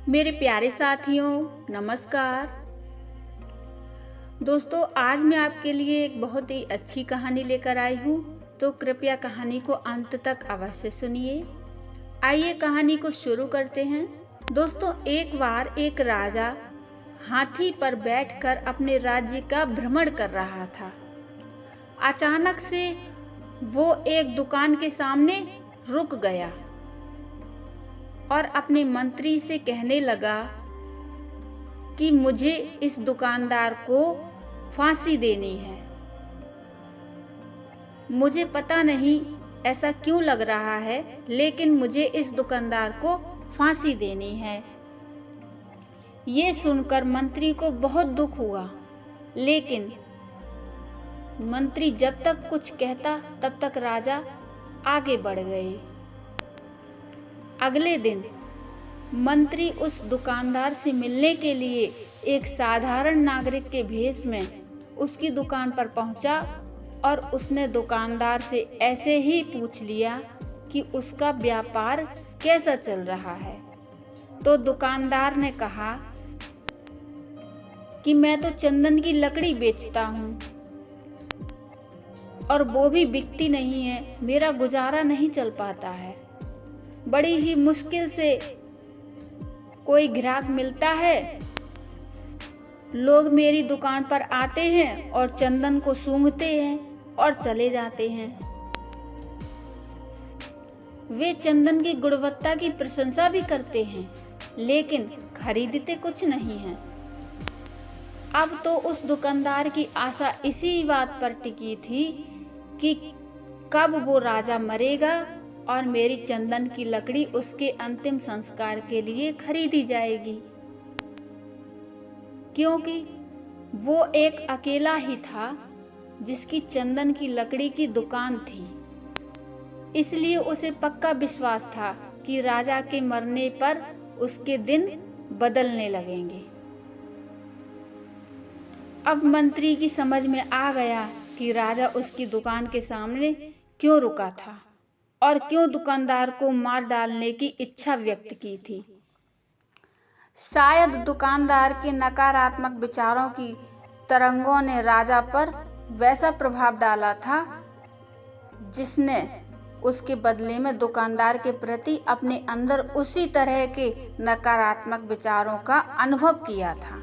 मेरे प्यारे साथियों, नमस्कार। दोस्तों, आज मैं आपके लिए एक बहुत ही अच्छी कहानी लेकर आई हूँ, तो कृपया कहानी को अंत तक अवश्य सुनिए। आइए कहानी को शुरू करते हैं। दोस्तों, एक बार एक राजा हाथी पर बैठकर अपने राज्य का भ्रमण कर रहा था। अचानक से वो एक दुकान के सामने रुक गया और अपने मंत्री से कहने लगा कि मुझे इस दुकानदार को फांसी देनी है। मुझे पता नहीं ऐसा क्यों लग रहा है, लेकिन मुझे इस दुकानदार को फांसी देनी है। ये सुनकर मंत्री को बहुत दुख हुआ, लेकिन मंत्री जब तक कुछ कहता तब तक राजा आगे बढ़ गए। अगले दिन मंत्री उस दुकानदार से मिलने के लिए एक साधारण नागरिक के भेष में उसकी दुकान पर पहुंचा और उसने दुकानदार से ऐसे ही पूछ लिया कि उसका व्यापार कैसा चल रहा है। तो दुकानदार ने कहा कि मैं तो चंदन की लकड़ी बेचता हूँ और वो भी बिकती नहीं है, मेरा गुजारा नहीं चल पाता है। बड़ी ही मुश्किल से कोई ग्राहक मिलता है। लोग मेरी दुकान पर आते हैं और चंदन को सूंघते हैं और चले जाते हैं। वे चंदन की गुणवत्ता की प्रशंसा भी करते हैं, लेकिन खरीदते कुछ नहीं हैं। अब तो उस दुकानदार की आशा इसी बात पर टिकी थी कि कब वो राजा मरेगा और मेरी चंदन की लकड़ी उसके अंतिम संस्कार के लिए खरीदी जाएगी, क्योंकि वो एक अकेला ही था जिसकी चंदन की लकड़ी की दुकान थी। इसलिए उसे पक्का विश्वास था कि राजा के मरने पर उसके दिन बदलने लगेंगे। अब मंत्री की समझ में आ गया कि राजा उसकी दुकान के सामने क्यों रुका था और क्यों दुकानदार को मार डालने की इच्छा व्यक्त की थी। शायद दुकानदार के नकारात्मक विचारों की तरंगों ने राजा पर वैसा प्रभाव डाला था जिसने उसके बदले में दुकानदार के प्रति अपने अंदर उसी तरह के नकारात्मक विचारों का अनुभव किया था।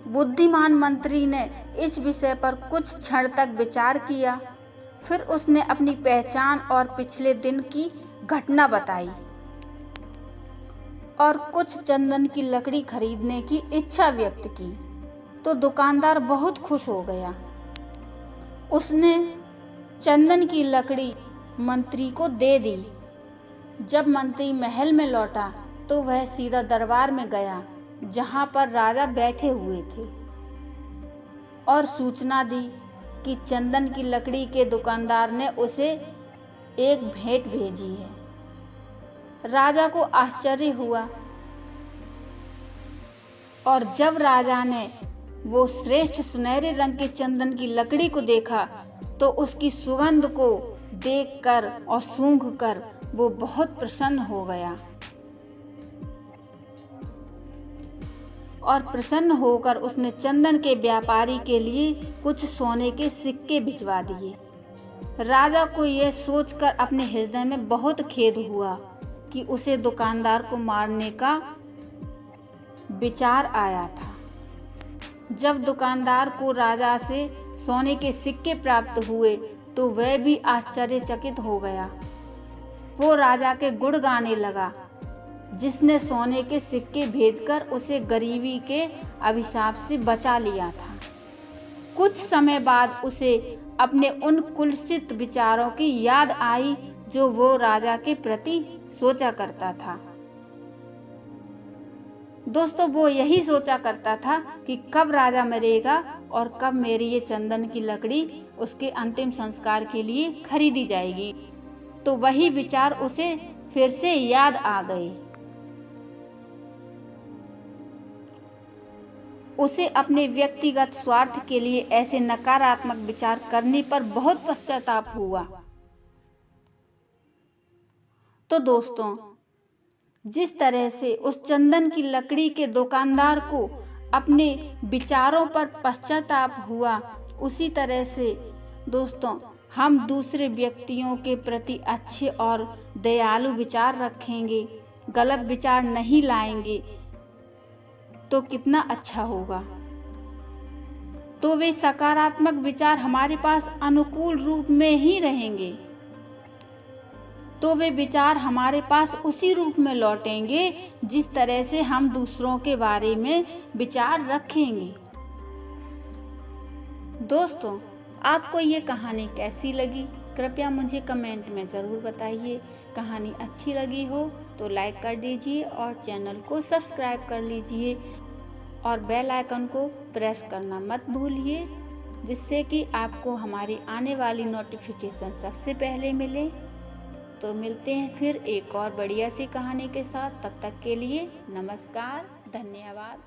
बुद्धिमान मंत्री ने इस विषय पर कुछ क्षण तक विचार किया। फिर उसने अपनी पहचान और पिछले दिन की घटना बताई और कुछ चंदन की लकड़ी खरीदने की इच्छा व्यक्त की। तो दुकानदार बहुत खुश हो गया। उसने चंदन की लकड़ी मंत्री को दे दी। जब मंत्री महल में लौटा तो वह सीधा दरबार में गया जहां पर राजा बैठे हुए थे और सूचना दी कि चंदन की लकड़ी के दुकानदार ने उसे एक भेंट भेजी है। राजा को आश्चर्य हुआ और जब राजा ने वो श्रेष्ठ सुनहरे रंग के चंदन की लकड़ी को देखा तो उसकी सुगंध को देखकर और सूंघकर वो बहुत प्रसन्न हो गया और प्रसन्न होकर उसने चंदन के व्यापारी के लिए कुछ सोने के सिक्के भिजवा दिए। राजा को यह सोचकर अपने हृदय में बहुत खेद हुआ कि उसे दुकानदार को मारने का विचार आया था। जब दुकानदार को राजा से सोने के सिक्के प्राप्त हुए तो वह भी आश्चर्यचकित हो गया। वो राजा के गुण गाने लगा, जिसने सोने के सिक्के भेजकर उसे गरीबी के अभिशाप से बचा लिया था। कुछ समय बाद उसे अपने उन कुत्सित विचारों की याद आई जो वो राजा के प्रति सोचा करता था। दोस्तों, वो यही सोचा करता था कि कब राजा मरेगा और कब मेरी ये चंदन की लकड़ी उसके अंतिम संस्कार के लिए खरीदी जाएगी। तो वही विचार उसे फिर से याद आ गए। उसे अपने व्यक्तिगत स्वार्थ के लिए ऐसे नकारात्मक विचार करने पर बहुत पश्चाताप हुआ। तो दोस्तों, जिस तरह से उस चंदन की लकड़ी के दुकानदार को अपने विचारों पर पश्चाताप हुआ, उसी तरह से दोस्तों हम दूसरे व्यक्तियों के प्रति अच्छे और दयालु विचार रखेंगे, गलत विचार नहीं लाएंगे तो कितना अच्छा होगा। तो वे सकारात्मक विचार हमारे पास अनुकूल रूप में ही रहेंगे, तो वे विचार हमारे पास उसी रूप में लौटेंगे जिस तरह से हम दूसरों के बारे में विचार रखेंगे। दोस्तों, आपको ये कहानी कैसी लगी कृपया मुझे कमेंट में ज़रूर बताइए। कहानी अच्छी लगी हो तो लाइक कर दीजिए और चैनल को सब्सक्राइब कर लीजिए और बेल आइकन को प्रेस करना मत भूलिए, जिससे कि आपको हमारी आने वाली नोटिफिकेशन सबसे पहले मिले। तो मिलते हैं फिर एक और बढ़िया सी कहानी के साथ। तब तक के लिए नमस्कार, धन्यवाद।